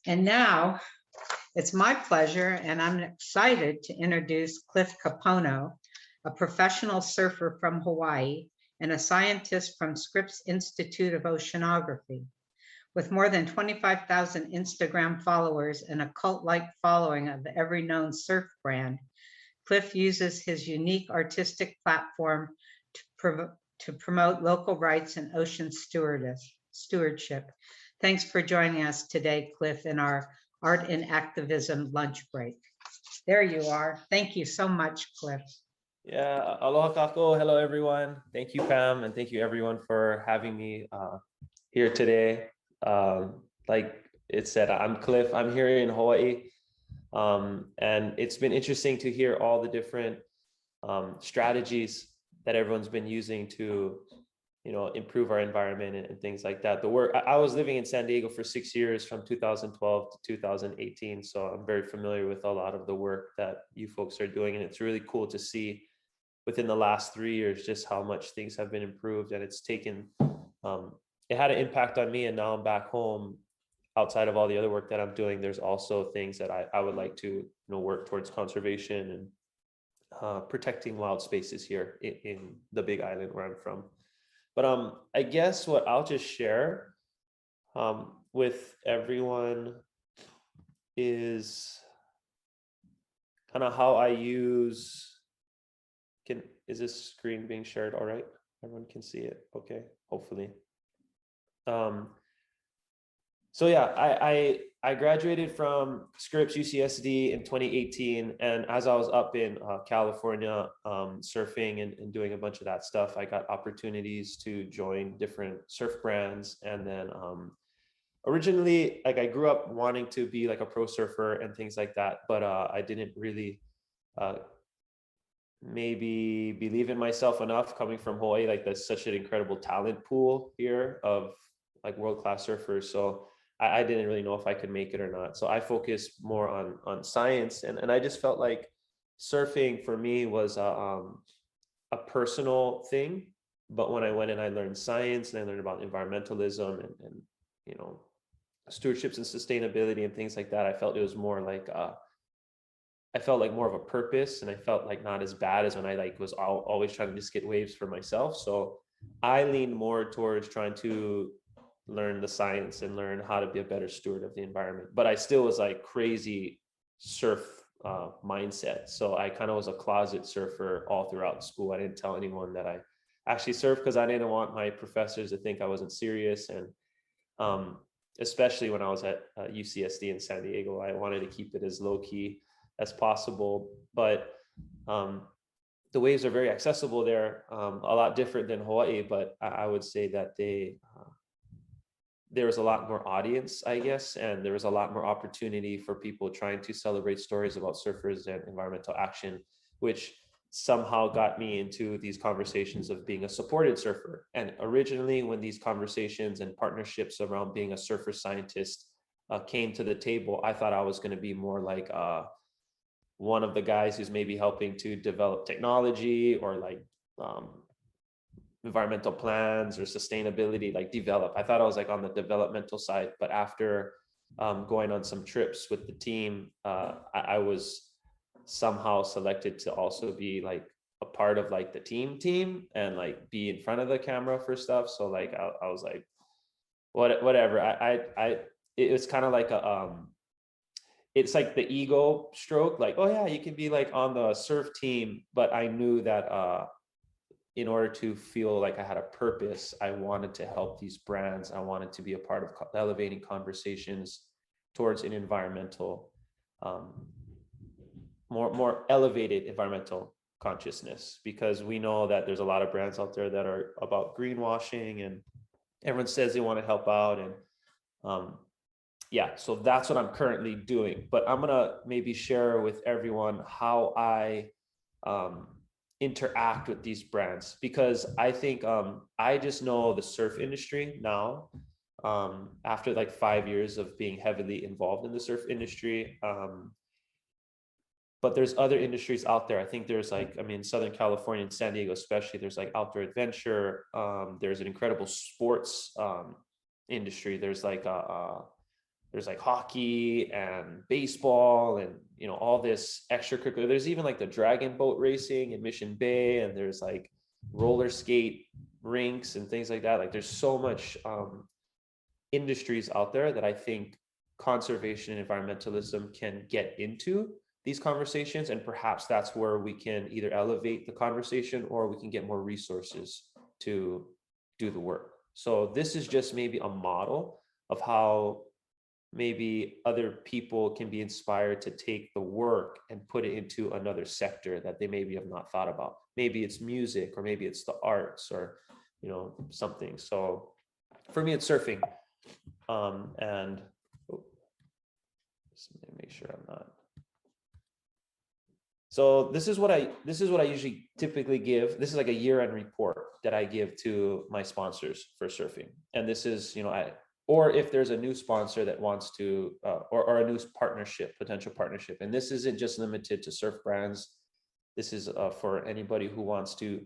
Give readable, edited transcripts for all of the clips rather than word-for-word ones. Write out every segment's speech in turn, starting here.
And now it's my pleasure, and I'm excited to introduce Cliff Capono, a professional surfer from Hawaii and a scientist from Scripps Institute of Oceanography. With more than 25,000 Instagram followers and a cult-like following of every known surf brand, Cliff uses his unique artistic platform to promote local rights and ocean stewardship. Thanks for joining us today, Cliff, in our Art and Activism lunch break. There you are. Thank you so much, Cliff. Yeah, aloha kako. Hello, everyone. Thank you, Pam, and thank you, everyone, for having me here today. Like it said, I'm Cliff. I'm here in Hawaii, and it's been interesting to hear all the different strategies that everyone's been using to, improve our environment and things like that. The work I was living in San Diego for 6 years, from 2012 to 2018, so I'm very familiar with a lot of the work that you folks are doing, and it's really cool to see within the last 3 years just how much things have been improved. And it's taken it had an impact on me, and now I'm back home. Outside of all the other work that I'm doing, there's also things that I would like to work towards conservation and protecting wild spaces here in the Big Island where I'm from. But I guess what I'll just share with everyone is kind of how I use. Is this screen being shared all right? Everyone can see it. Okay, hopefully. So yeah, I graduated from Scripps UCSD in 2018, and as I was up in California surfing and doing a bunch of that stuff, I got opportunities to join different surf brands. And then originally, like, I grew up wanting to be like a pro surfer and things like that, but I didn't really maybe believe in myself enough coming from Hawaii. Like, that's such an incredible talent pool here of like world-class surfers. So I didn't really know if I could make it or not. So I focused more on science, and I just felt like surfing for me was a personal thing. But when I went and I learned science and I learned about environmentalism and stewardships and sustainability and things like that, I felt it was more like I felt like more of a purpose, and I felt like not as bad as when I was always trying to just get waves for myself. So I leaned more towards trying to learn the science and learn how to be a better steward of the environment. But I still was like crazy surf mindset. So I kind of was a closet surfer all throughout school. I didn't tell anyone that I actually surfed because I didn't want my professors to think I wasn't serious. And especially when I was at UCSD in San Diego, I wanted to keep it as low key as possible. But the waves are very accessible there, a lot different than Hawaii, but I would say that there was a lot more audience, I guess, and there was a lot more opportunity for people trying to celebrate stories about surfers and environmental action, which somehow got me into these conversations of being a supported surfer. And originally, when these conversations and partnerships around being a surfer scientist came to the table, I thought I was going to be more like one of the guys who's maybe helping to develop technology or like environmental plans or sustainability, like develop. I thought I was like on the developmental side, but after going on some trips with the team, I was somehow selected to also be like a part of like the team and like be in front of the camera for stuff. So like I was like, whatever. It was kind of like it's like the ego stroke, like, oh yeah, you can be like on the surf team. But I knew that in order to feel like I had a purpose, I wanted to help these brands. I wanted to be a part of elevating conversations towards an environmental, more elevated environmental consciousness, because we know that there's a lot of brands out there that are about greenwashing, and everyone says they want to help out. And yeah, so that's what I'm currently doing. But I'm gonna maybe share with everyone how I interact with these brands, because I think I just know the surf industry now after like 5 years of being heavily involved in the surf industry. But there's other industries out there. I think there's like, I mean, Southern California and San Diego especially, there's like outdoor adventure. There's an incredible sports industry. There's there's like hockey and baseball and, you know, all this extracurricular. There's even like the dragon boat racing in Mission Bay, and there's like roller skate rinks and things like that. Like there's so much industries out there that I think conservation and environmentalism can get into these conversations, and perhaps that's where we can either elevate the conversation or we can get more resources to do the work. So this is just maybe a model of how maybe other people can be inspired to take the work and put it into another sector that they maybe have not thought about. Maybe it's music, or maybe it's the arts, or, you know, something. So for me, it's surfing. And just make sure I'm not. So this is what I usually typically give. This is like a year-end report that I give to my sponsors for surfing. And this is, you know, or if there's a new sponsor that wants to, or a new partnership, potential partnership. And this isn't just limited to surf brands. This is for anybody who wants to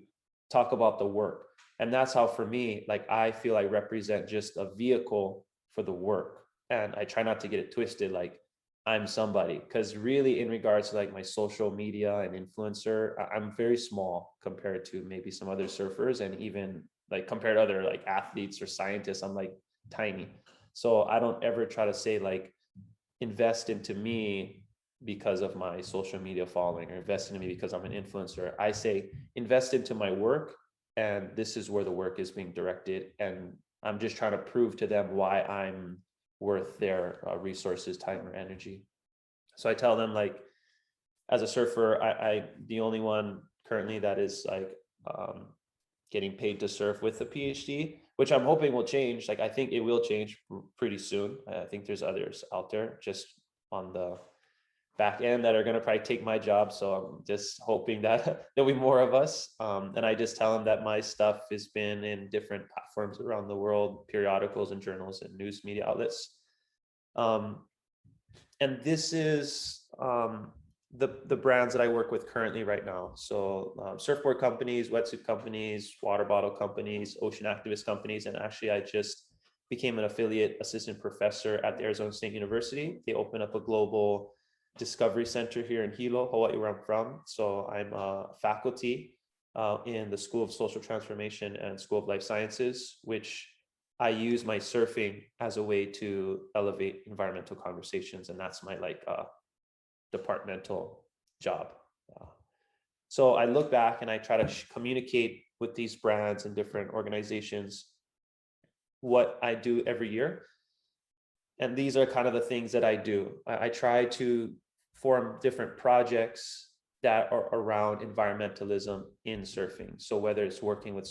talk about the work. And that's how, for me, like, I feel I represent just a vehicle for the work. And I try not to get it twisted, like I'm somebody, because really in regards to like my social media and influencer, I'm very small compared to maybe some other surfers, and even like compared to other like athletes or scientists, I'm like tiny. So I don't ever try to say like invest into me because of my social media following, or invest into me because I'm an influencer. I say invest into my work, and this is where the work is being directed, and I'm just trying to prove to them why I'm worth their resources, time, or energy. So I tell them, like, as a surfer, I the only one currently that is like getting paid to surf with a PhD, which I'm hoping will change. Like, I think it will change pretty soon. I think there's others out there just on the back end that are going to probably take my job. So I'm just hoping that there'll be more of us. And I just tell them that my stuff has been in different platforms around the world, periodicals and journals and news media outlets. And this is the brands that I work with currently right now. So surfboard companies, wetsuit companies, water bottle companies, ocean activist companies. And actually, I just became an affiliate assistant professor at the Arizona State University. They opened up a global discovery center here in Hilo, Hawaii, where I'm from. So I'm a faculty in the School of Social Transformation and School of Life Sciences, which I use my surfing as a way to elevate environmental conversations. And that's my like departmental job. So I look back and I try to communicate with these brands and different organizations what I do every year. And these are kind of the things that I do. I try to form different projects that are around environmentalism in surfing. So whether it's working with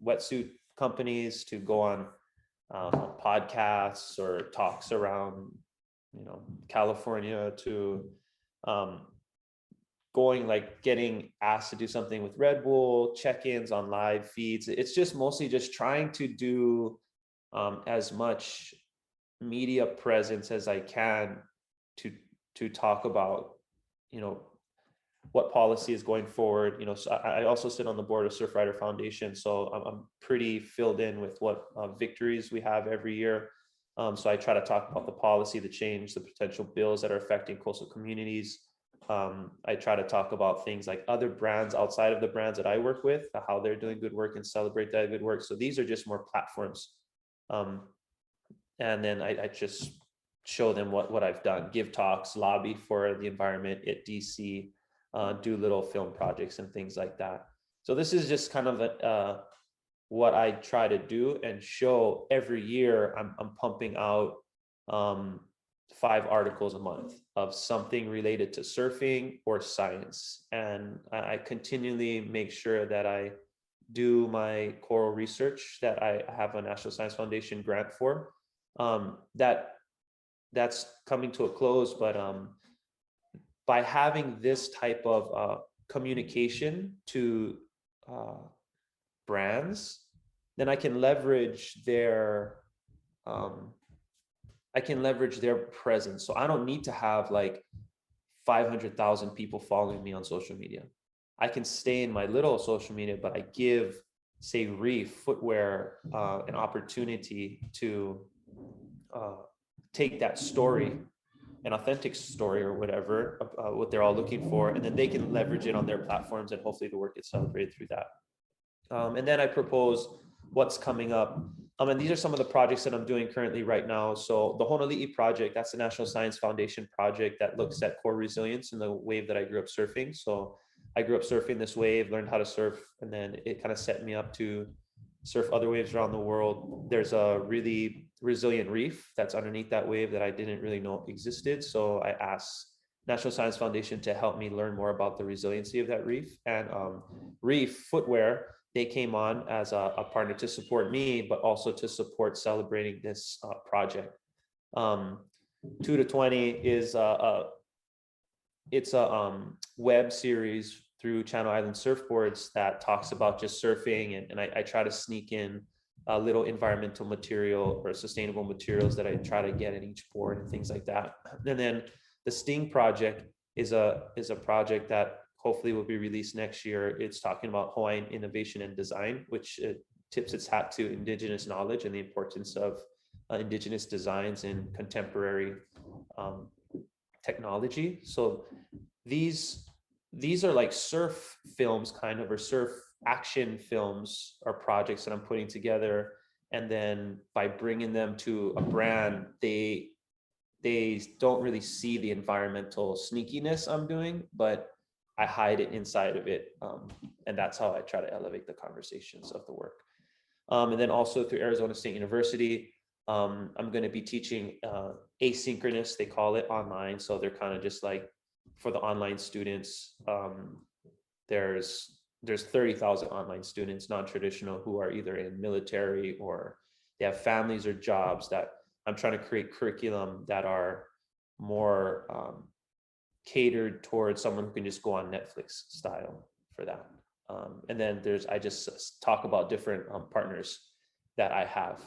wetsuit companies to go on podcasts or talks around, you know, California, to getting asked to do something with Red Bull, check-ins on live feeds. It's just mostly just trying to do as much media presence as I can to talk about, you know, what policy is going forward. You know, so I also sit on the board of Surfrider Foundation, so I'm pretty filled in with what victories we have every year. So I try to talk about the policy, the change, the potential bills that are affecting coastal communities. I try to talk about things like other brands outside of the brands that I work with, how they're doing good work and celebrate that good work. So these are just more platforms. And then I just show them what I've done, give talks, lobby for the environment at DC, do little film projects and things like that. So this is just kind of what I try to do and show every year. I'm pumping out 5 articles a month of something related to surfing or science. And I continually make sure that I do my coral research that I have a National Science Foundation grant for. That's coming to a close, but by having this type of communication to brands, then I can leverage their presence. So I don't need to have like 500,000 people following me on social media. I can stay in my little social media, but I give, say, Reef Footwear an opportunity to take that story, an authentic story or whatever, what they're all looking for, and then they can leverage it on their platforms, and hopefully the work gets celebrated through that. And then I propose what's coming up. And these are some of the projects that I'm doing currently right now. So the Honoli'i project, that's the National Science Foundation project that looks at core resilience in the wave that I grew up surfing. So I grew up surfing this wave, learned how to surf, and then it kind of set me up to surf other waves around the world. There's a really resilient reef that's underneath that wave that I didn't really know existed. So I asked National Science Foundation to help me learn more about the resiliency of that reef. And Reef Footwear, they came on as a partner to support me, but also to support celebrating this project. 2 to 20 is it's a web series through Channel Island Surfboards that talks about just surfing, and I try to sneak in a little environmental material or sustainable materials that I try to get in each board and things like that. And then the Sting project is a project that hopefully will be released next year. It's talking about Hawaiian innovation and design, which tips its hat to Indigenous knowledge and the importance of Indigenous designs in contemporary technology. So these are like surf films kind of, or surf action films or projects that I'm putting together. And then by bringing them to a brand, they don't really see the environmental sneakiness I'm doing, but I hide it inside of it. And that's how I try to elevate the conversations of the work. And then also through Arizona State University, I'm going to be teaching asynchronous, they call it, online. So they're kind of just like for the online students. There's 30,000 online students, non-traditional, who are either in military or they have families or jobs, that I'm trying to create curriculum that are more catered towards someone who can just go on Netflix style for that. And then I just talk about different partners that I have.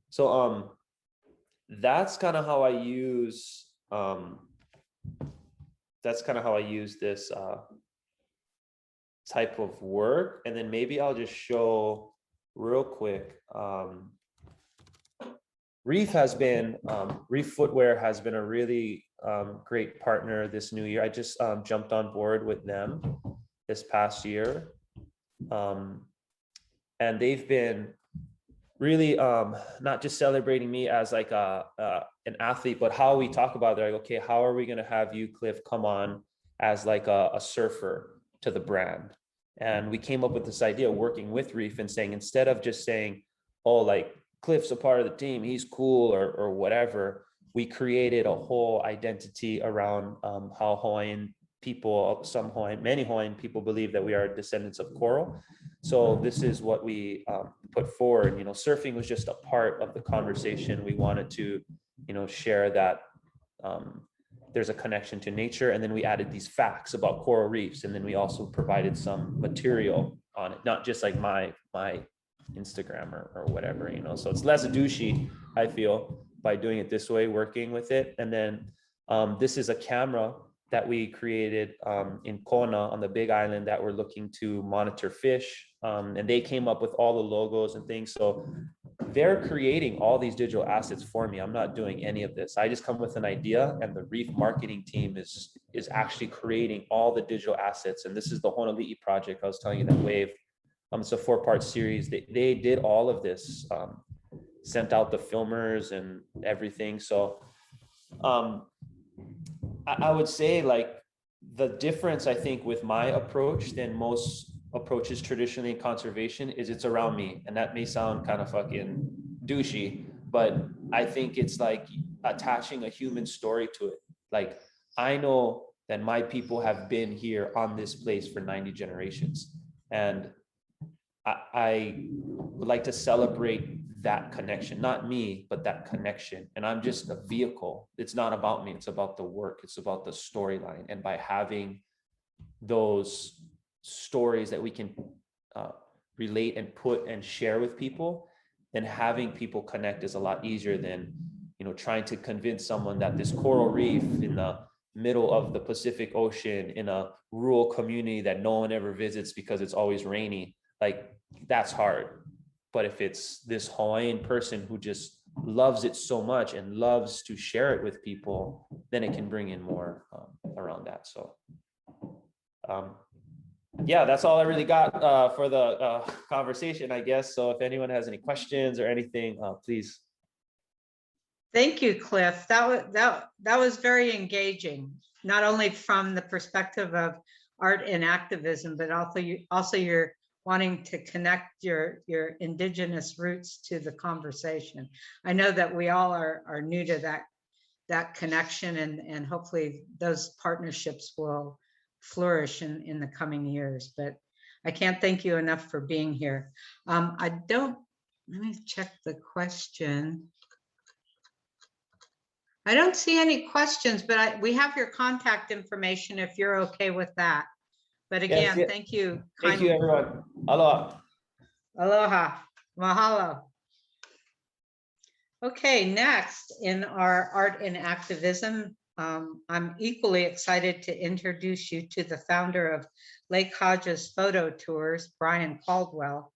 So that's kind of how I use this type of work. And then maybe I'll just show real quick. Reef Footwear has been a really great partner this new year. I just jumped on board with them this past year. And they've been really not just celebrating me as like an athlete, but how we talk about it. Like, okay, how are we going to have you, Cliff, come on as like a surfer to the brand? And we came up with this idea working with Reef and saying, instead of just saying, oh, like Cliff's a part of the team, he's cool or whatever, we created a whole identity around how Hawaiian people, many Hawaiian people believe that we are descendants of coral. So this is what we put forward. Surfing was just a part of the conversation. We wanted to, share that there's a connection to nature. And then we added these facts about coral reefs. And then we also provided some material on it, not just like my Instagram or whatever, so it's less douchey, I feel, by doing it this way, working with it. And then this is a camera that we created in Kona on the Big Island that we're looking to monitor fish. And they came up with all the logos and things. So they're creating all these digital assets for me. I'm not doing any of this. I just come with an idea, and the Reef marketing team is actually creating all the digital assets. And this is the Honoli'i project I was telling you, that wave. It's a 4-part series. They did all of this, sent out the filmers and everything. So I would say, like, the difference, I think, with my approach than most approaches traditionally in conservation is it's around me. And that may sound kind of fucking douchey, but I think it's like attaching a human story to it. Like, I know that my people have been here on this place for 90 generations. And I would like to celebrate that connection, not me, but that connection. And I'm just a vehicle. It's not about me. It's about the work. It's about the storyline. And by having those stories that we can relate and put and share with people, then having people connect is a lot easier than, trying to convince someone that this coral reef in the middle of the Pacific Ocean in a rural community that no one ever visits because it's always rainy, like, that's hard. But if it's this Hawaiian person who just loves it so much and loves to share it with people, then it can bring in more around that. So yeah, that's all I really got for the conversation, I guess. So if anyone has any questions or anything, please. Thank you, Cliff. That was very engaging, not only from the perspective of art and activism, but also you're wanting to connect your indigenous roots to the conversation. I know that we all are new to that connection, and hopefully those partnerships will flourish in the coming years. But I can't thank you enough for being here. Let me check the question. I don't see any questions, but we have your contact information if you're okay with that. But again, Yes. thank you. Thank you, everyone. Aloha. Aloha. Mahalo. Okay, next in our art and activism, I'm equally excited to introduce you to the founder of Lake Hodges Photo Tours, Brian Caldwell.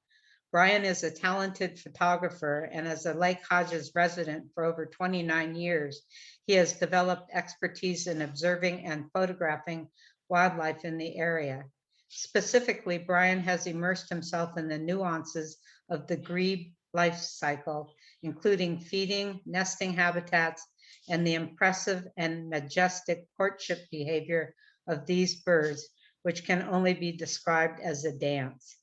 Brian is a talented photographer, and as a Lake Hodges resident for over 29 years, he has developed expertise in observing and photographing wildlife in the area. Specifically, Brian has immersed himself in the nuances of the grebe life cycle, including feeding, nesting habitats, and the impressive and majestic courtship behavior of these birds, which can only be described as a dance.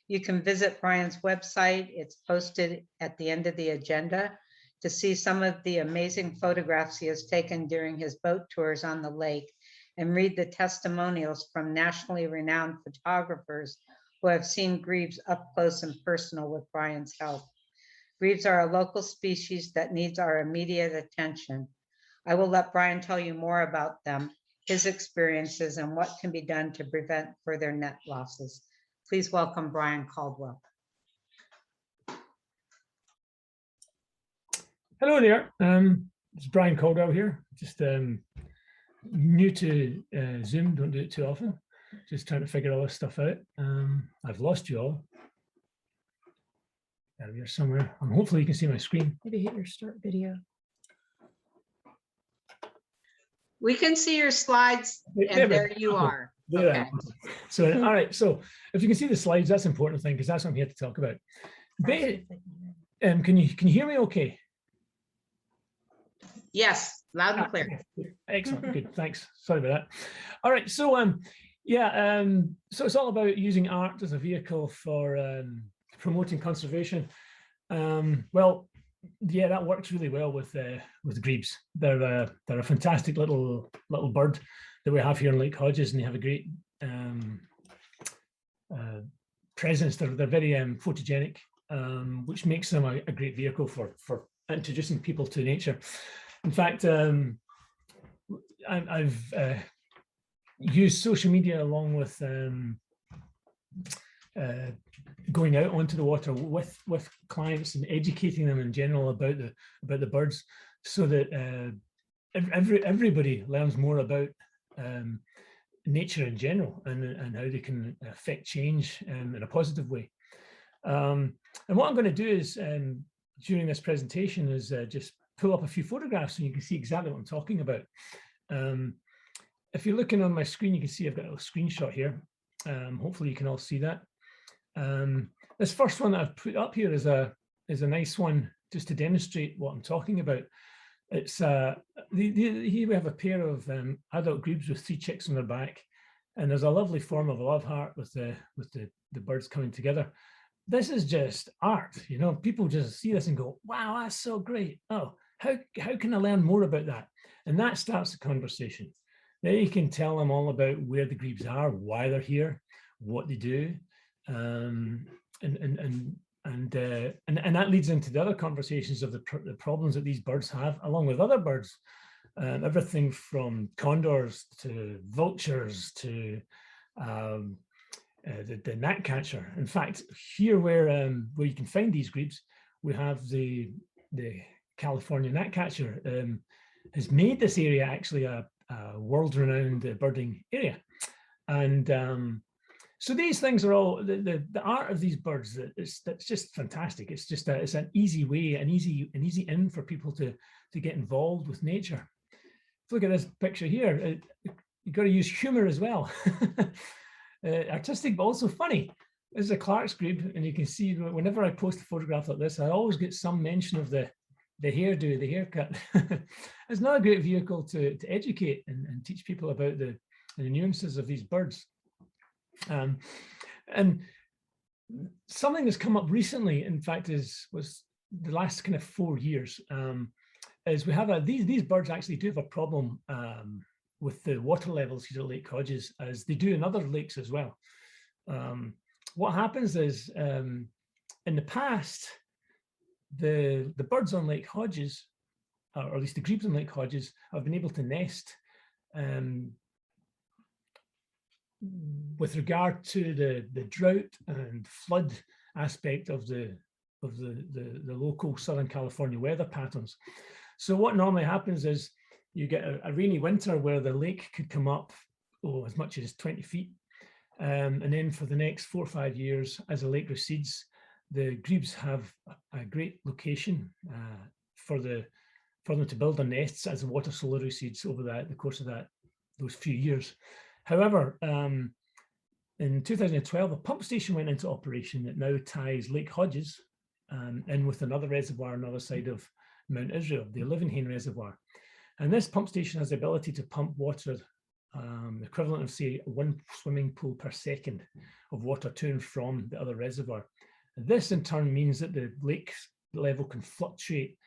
You can visit Brian's website. It's posted at the end of the agenda to see some of the amazing photographs he has taken during his boat tours on the lake, and read the testimonials from nationally renowned photographers who have seen grebes up close and personal with Brian's help. Grebes are a local species that needs our immediate attention. I will let Brian tell you more about them, his experiences, and what can be done to prevent further net losses. Please welcome Brian Caldwell. Hello there. It's Brian Caldwell here. Just new to Zoom, don't do it too often. Just trying to figure all this stuff out. I've lost you all. There we are somewhere. Hopefully you can see my screen. Maybe hit your start video. We can see your slides, and there you are. Okay. So, all right. So if you can see the slides, that's an important thing, because that's what I'm here to talk about. Can you hear me okay? Yes, loud and clear. Excellent. Good. Thanks. Sorry about that. All right. So so it's all about using art as a vehicle for promoting conservation. Well, yeah, that works really well with grebes. They're a fantastic little bird that we have here in Lake Hodges, and they have a great presence. They're very photogenic, which makes them a great vehicle for introducing people to nature. In fact, I've used social media along with going out onto the water with clients and educating them in general about the birds, so that everybody learns more about nature in general, and how they can affect change in a positive way. And what I'm going to do is during this presentation is just pull up a few photographs so you can see exactly what I'm talking about. If you're looking on my screen, you can see I've got a little screenshot here. Hopefully you can all see that. This first one that I've put up here is a nice one just to demonstrate what I'm talking about. It's here we have a pair of adult grebes with 3 chicks on their back, and there's a lovely form of a love heart with the birds coming together. This is just art, you know. People just see this and go, "Wow, that's so great! Oh, how can I learn more about that?" And that starts the conversation. Then you can tell them all about where the grebes are, why they're here, what they do, and that leads into the other conversations of the problems that these birds have, along with other birds, everything from condors to vultures to the gnatcatcher. In fact, here where you can find these grebes, we have the California gnatcatcher has made this area actually a world-renowned birding area, and So these things are all the art of these birds. That's just fantastic. It's just it's an easy way, an easy in for people to get involved with nature. Look at this picture here. You've got to use humor as well. Artistic, but also funny. This is a Clark's grebe, and you can see whenever I post a photograph like this, I always get some mention of the hairdo, the haircut. It's not a great vehicle to educate and teach people about the nuances of these birds. And something that's come up recently, in fact, was the last kind of 4 years, is we have these birds actually do have a problem with the water levels here at Lake Hodges, as they do in other lakes as well. What happens is, in the past, the birds on Lake Hodges, or at least the grebes on Lake Hodges, have been able to nest with regard to the drought and flood aspect of the local Southern California weather patterns. So what normally happens is you get a rainy winter where the lake could come up as much as 20 feet. And then for the next 4 or 5 years, as the lake recedes, the grebes have a great location for them to build their nests as the water slowly recedes over the course of those few years. However, in 2012, a pump station went into operation that now ties Lake Hodges in with another reservoir on the other side of Mount Israel, the Olivenhain Reservoir. And this pump station has the ability to pump water, the equivalent of, say, 1 swimming pool per second of water to and from the other reservoir. This in turn means that the lake level can fluctuate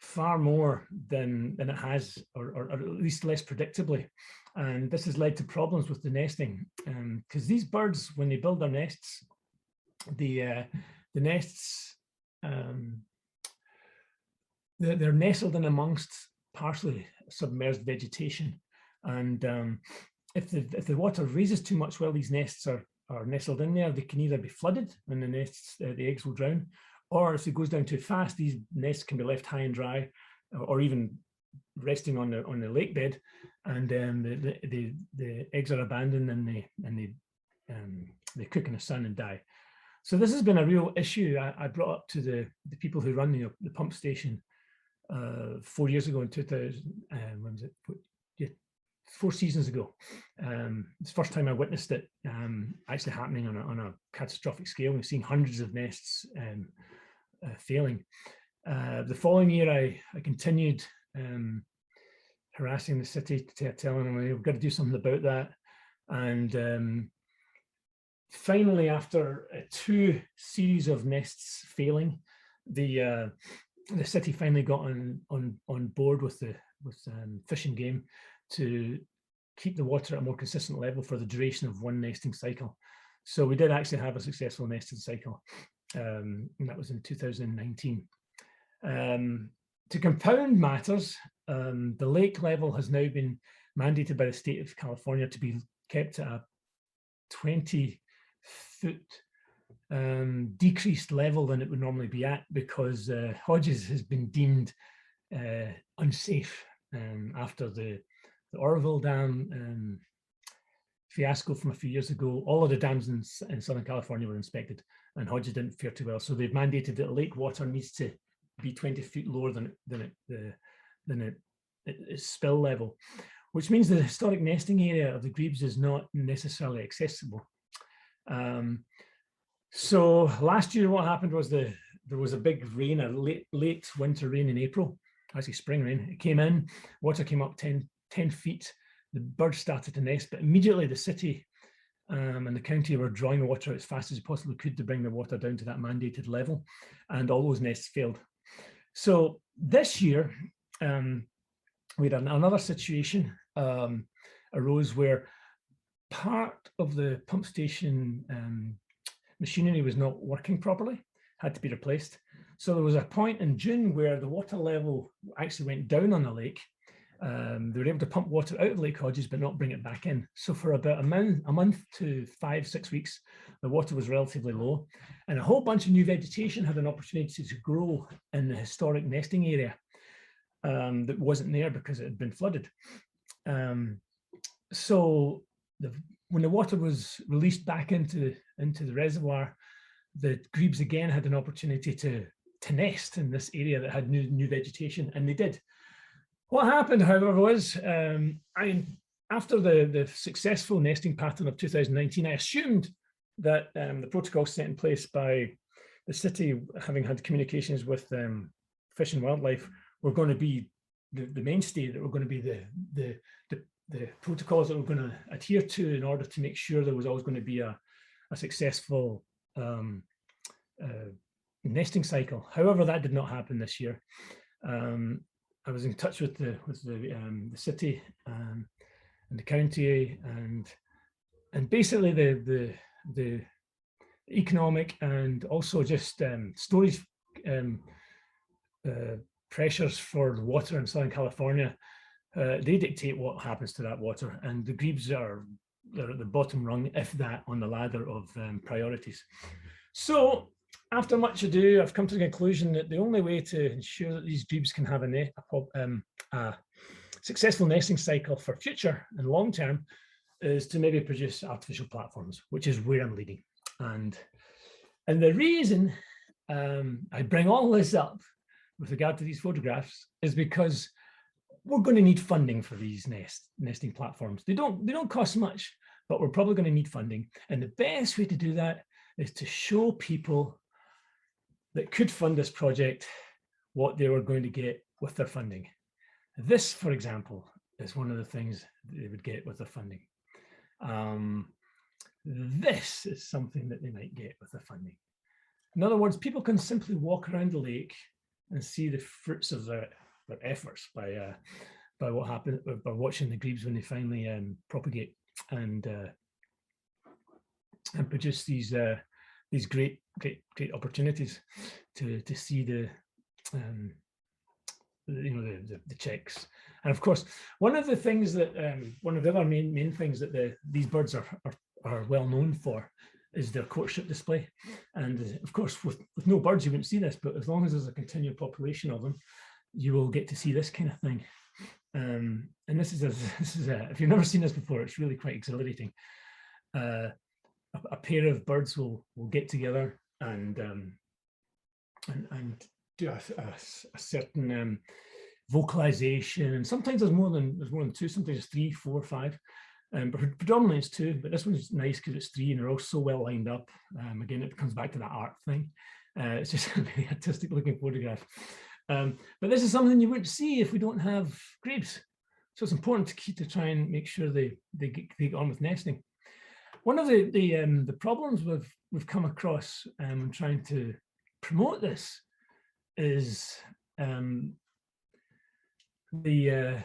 far more than it has, or at least less predictably. And this has led to problems with the nesting, because these birds, when they build their nests, the nests, they're nestled in amongst partially submerged vegetation. And if the water raises too much while these nests are nestled in there, they can either be flooded and the eggs will drown, or if it goes down too fast, these nests can be left high and dry, or even resting on the lake bed, and the eggs are abandoned and they cook in the sun and die. So this has been a real issue I brought up to the people who run the pump station 4 years ago in 2000. When was it? 4 seasons ago. It's the first time I witnessed it actually happening on a catastrophic scale. We've seen hundreds of nests failing. The following year, I continued harassing the city, telling them we've got to do something about that. And finally, after 2 series of nests failing, the city finally got on board with Fish and Game to keep the water at a more consistent level for the duration of 1 nesting cycle. So we did actually have a successful nesting cycle, and that was in 2019. To compound matters, the lake level has now been mandated by the state of California to be kept at a 20-foot decreased level than it would normally be at, because Hodges has been deemed unsafe after the Oroville Dam fiasco from a few years ago. All of the dams in Southern California were inspected, and Hodges didn't fare too well. So they've mandated that lake water needs to be 20 feet lower than its spill level, which means the historic nesting area of the grebes is not necessarily accessible. So last year, what happened was there was a big rain, a late winter rain in April, actually spring rain. It came in, water came up 10 feet. The birds started to nest, but immediately the city and the county were drawing the water as fast as they possibly could to bring the water down to that mandated level, and all those nests failed. So this year, we had another situation arose where part of the pump station machinery was not working properly, had to be replaced. So there was a point in June where the water level actually went down on the lake. They were able to pump water out of Lake Hodges, but not bring it back in. So for about a month to 5-6 weeks, the water was relatively low, and a whole bunch of new vegetation had an opportunity to grow in the historic nesting area that wasn't there because it had been flooded. So when the water was released back into the reservoir, the grebes again had an opportunity to nest in this area that had new vegetation, and they did. What happened, however, was after the successful nesting pattern of 2019, I assumed that the protocol set in place by the city, having had communications with Fish and Wildlife, were going to be the mainstay, that were going to be the protocols that we're going to adhere to in order to make sure there was always going to be a successful nesting cycle. However, that did not happen this year. I was in touch with the city and the county, and basically the economic and also just storage pressures for the water in Southern California. They dictate what happens to that water, and the grebes are at the bottom rung, if that, on the ladder of priorities. So after much ado, I've come to the conclusion that the only way to ensure that these grebes can have a successful nesting cycle for future and long term is to maybe produce artificial platforms, which is where I'm leading. And the reason I bring all this up with regard to these photographs is because we're going to need funding for these nesting platforms. They don't cost much, but we're probably going to need funding. And the best way to do that is to show people that could fund this project what they were going to get with their funding. This, for example, is one of the things they would get with their funding. This is something that they might get with the funding. In other words, people can simply walk around the lake and see the fruits of their efforts by what happened, by watching the grebes when they finally propagate and produce these great opportunities to see the chicks. And of course, one of the things that one of the other main things that these birds are well known for is their courtship display. And of course, with no birds, you wouldn't see this, but as long as there's a continued population of them, you will get to see this kind of thing. And this is if you've never seen this before, it's really quite exhilarating. A pair of birds will get together and do a certain vocalization, and sometimes there's more than two, sometimes it's 3, 4, 5, but predominantly it's 2. But this one's nice because it's 3 and they're all so well lined up. Again, it comes back to that art thing. It's just a very artistic looking photograph. But this is something you wouldn't see if we don't have grebes. So it's important to try and make sure they get on with nesting. One of the problems we've come across when trying to promote this is the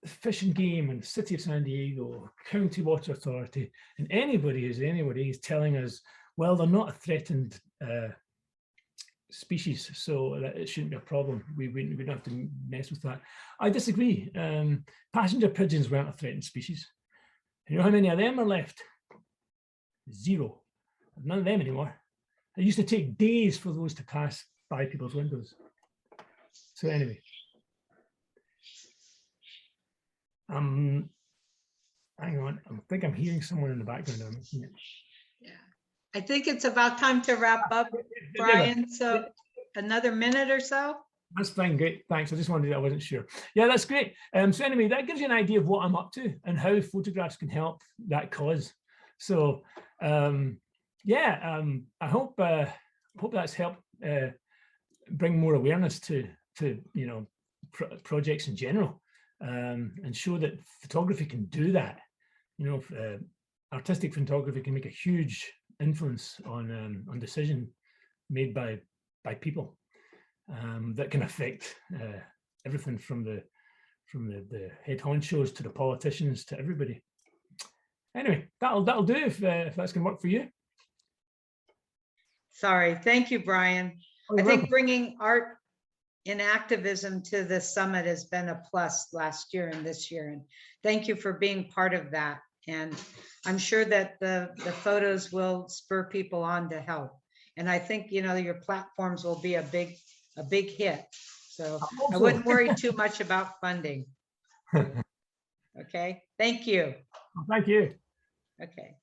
Fish and Game and the City of San Diego, County Water Authority, and anybody is telling us, well, they're not a threatened species, so that it shouldn't be a problem. We don't have to mess with that. I disagree. Passenger pigeons weren't a threatened species. You know how many of them are left? 0. None of them anymore. It used to take days for those to pass by people's windows. So anyway, hang on. I think I'm hearing someone in the background. Yeah, I think it's about time to wrap up, Brian. So another minute or so. That's fine, great, thanks. I just wanted to, I wasn't sure. Yeah, that's great. So anyway, that gives you an idea of what I'm up to and how photographs can help that cause. So yeah, I hope that's helped bring more awareness to projects in general, and show that photography can do that. Artistic photography can make a huge influence on decision made by people that can affect everything from the head honchos to the politicians to everybody. Anyway, that'll do if that's going to work for you. Sorry, thank you, Brian. Oh, I think welcome. bringing art and activism to the summit has been a plus last year and this year, and thank you for being part of that. And I'm sure that the photos will spur people on to help. And I think your platforms will be a big hit. So I wouldn't worry too much about funding. Okay, thank you. Thank you. Okay.